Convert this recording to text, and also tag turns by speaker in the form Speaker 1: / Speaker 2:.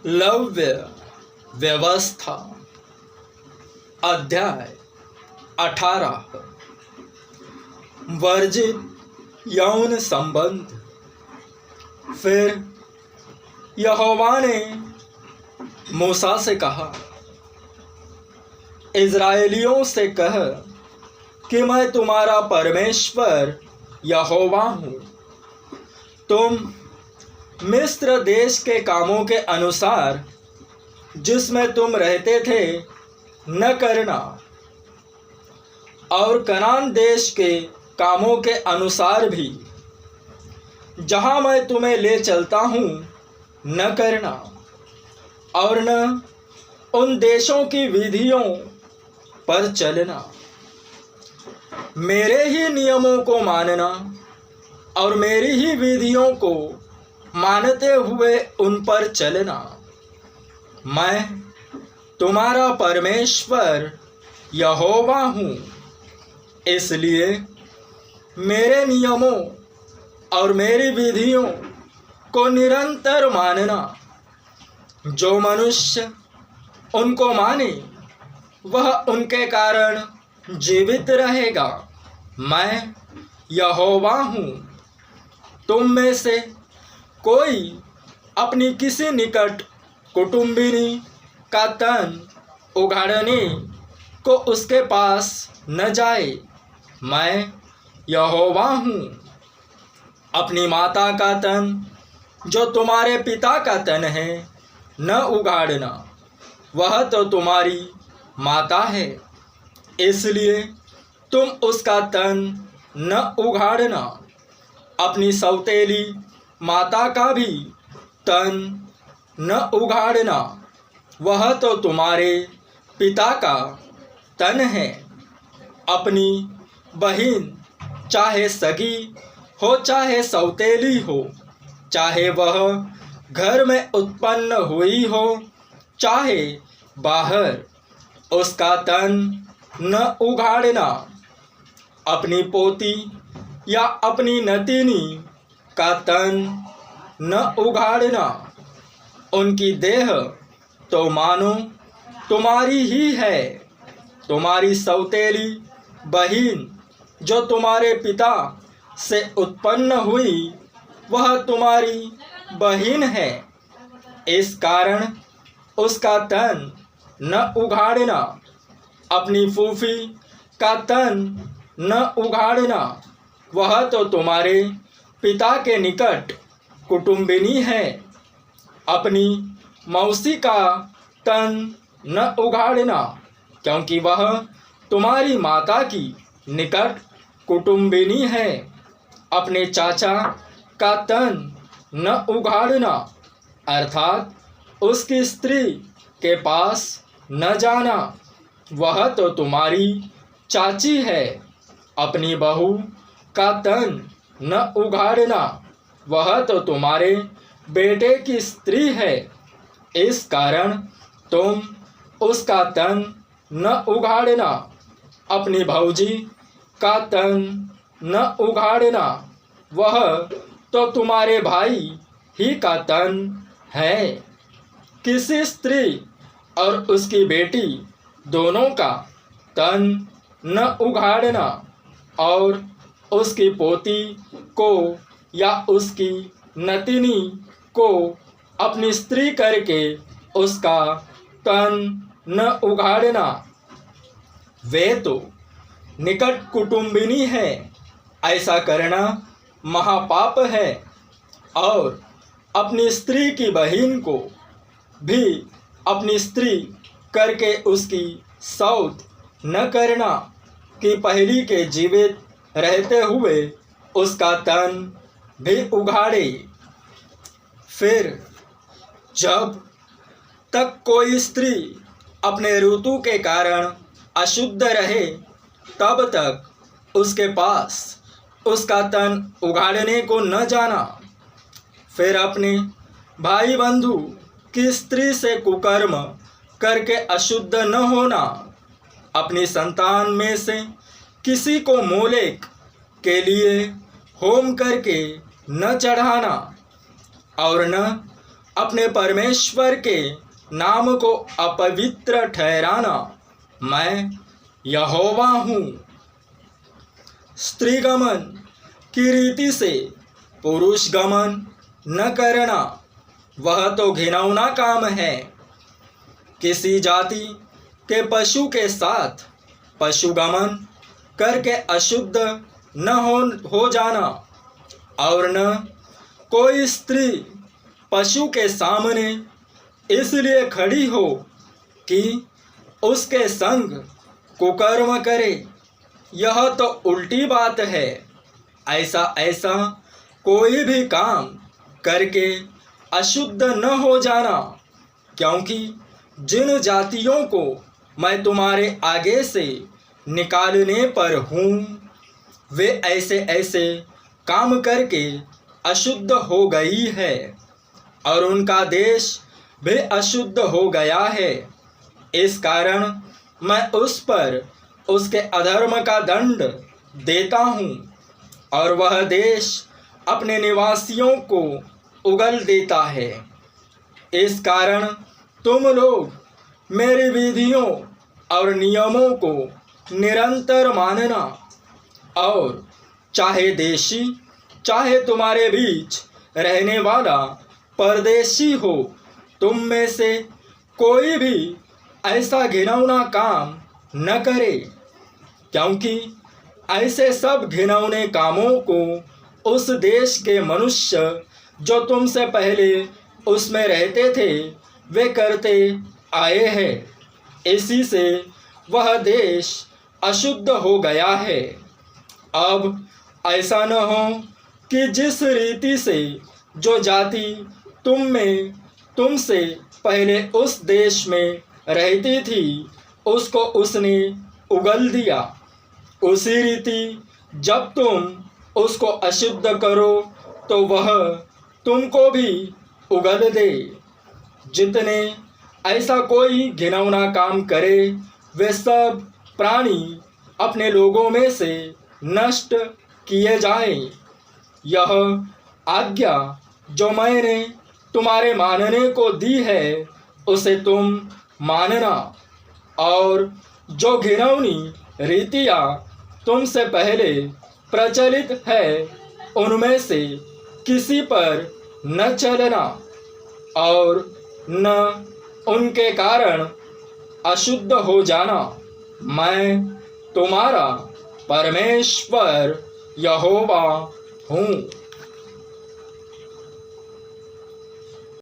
Speaker 1: लव्य व्यवस्था अध्याय 18 वर्जित यौन संबंध। फिर यहोवा ने मूसा से कहा, इज़राइलियों से कह कि मैं तुम्हारा परमेश्वर यहोवा हूँ। तुम मिस्र देश के कामों के अनुसार जिसमें तुम रहते थे न करना, और कनान देश के कामों के अनुसार भी जहाँ मैं तुम्हें ले चलता हूँ न करना, और न उन देशों की विधियों पर चलना। मेरे ही नियमों को मानना और मेरी ही विधियों को मानते हुए उन पर चलना। मैं तुम्हारा परमेश्वर यहोवा हूँ। इसलिए मेरे नियमों और मेरी विधियों को निरंतर मानना। जो मनुष्य उनको माने वह उनके कारण जीवित रहेगा। मैं यहोवा हूँ। तुम में से कोई अपनी किसी निकट कुटुंबिनी का तन उघाड़ने को उसके पास न जाए। मैं यहोवा हूँ। अपनी माता का तन जो तुम्हारे पिता का तन है न उघाड़ना, वह तो तुम्हारी माता है। इसलिए तुम उसका तन न उघाड़ना। अपनी सौतेली माता का भी तन न उघाड़ना, वह तो तुम्हारे पिता का तन है। अपनी बहन चाहे सगी हो चाहे सौतेली हो, चाहे वह घर में उत्पन्न हुई हो चाहे बाहर, उसका तन न उघाड़ना। अपनी पोती या अपनी नतीनी का तन न उघाड़ना। उनकी देह तो मानो तुम्हारी ही है। तुम्हारी सौतेली बहन जो तुम्हारे पिता से उत्पन्न हुई, वह तुम्हारी बहन है। इस कारण उसका तन न उघाड़ना। अपनी फूफी का तन न उघाड़ना, वह तो तुम्हारे पिता के निकट कुटुंबिनी है। अपनी मौसी का तन न उघाड़ना, क्योंकि वह तुम्हारी माता की निकट कुटुंबिनी है। अपने चाचा का तन न उघाड़ना, अर्थात उसकी स्त्री के पास न जाना, वह तो तुम्हारी चाची है। अपनी बहू का तन न उघाड़ना, वह तो तुम्हारे बेटे की स्त्री है। इस कारण तुम उसका तन न उघाड़ना। अपनी भौजी का तन न उघाड़ना, वह तो तुम्हारे भाई ही का तन है। किसी स्त्री और उसकी बेटी दोनों का तन न उघाड़ना, और उसकी पोती को या उसकी नतिनी को अपनी स्त्री करके उसका तन न उघाड़ना। वे तो निकट कुटुंबिनी है। ऐसा करना महापाप है। और अपनी स्त्री की बहन को भी अपनी स्त्री करके उसकी सौत न करना कि पहली के जीवित रहते हुए उसका तन भी उघाड़े। फिर जब तक कोई स्त्री अपने ऋतु के कारण अशुद्ध रहे, तब तक उसके पास उसका तन उघाड़ने को न जाना। फिर अपने भाई बंधु की स्त्री से कुकर्म करके अशुद्ध न होना। अपनी संतान में से किसी को मोलेक के लिए होम करके न चढ़ाना, और न अपने परमेश्वर के नाम को अपवित्र ठहराना मैं यहोवा हूँ। स्त्रीगमन की रीति से पुरुष गमन न करना वह तो घिनौना काम है। किसी जाति के पशु के साथ पशुगमन करके अशुद्ध न हो जाना, और न कोई स्त्री पशु के सामने इसलिए खड़ी हो कि उसके संग कुकर्म करे, यह तो उल्टी बात है। ऐसा कोई भी काम करके अशुद्ध न हो जाना, क्योंकि जिन जातियों को मैं तुम्हारे आगे से निकालने पर हूँ, वे ऐसे काम करके अशुद्ध हो गई है, और उनका देश भी अशुद्ध हो गया है। इस कारण मैं उस पर उसके अधर्म का दंड देता हूँ, और वह देश अपने निवासियों को उगल देता है। इस कारण तुम लोग मेरी विधियों और नियमों को निरंतर मानना, और चाहे देशी चाहे तुम्हारे बीच रहने वाला परदेशी हो, तुम में से कोई भी ऐसा घिनौना काम न करे, क्योंकि ऐसे सब घिनौने कामों को उस देश के मनुष्य जो तुमसे पहले उसमें रहते थे वे करते आए हैं। इसी से वह देश अशुद्ध हो गया है। अब ऐसा न हो कि जिस रीति से जो जाति तुमसे पहले उस देश में रहती थी उसको उसने उगल दिया, उसी रीति जब तुम उसको अशुद्ध करो तो वह तुमको भी उगल दे। जितने ऐसा कोई घिनौना काम करे वे सब प्राणी अपने लोगों में से नष्ट किए जाएं। यह आज्ञा जो मैंने तुम्हारे मानने को दी है उसे तुम मानना, और जो घिनौनी रीतियाँ तुमसे पहले प्रचलित है उनमें से किसी पर न चलना, और न उनके कारण अशुद्ध हो जाना। मैं तुम्हारा परमेश्वर यहोवा हूँ।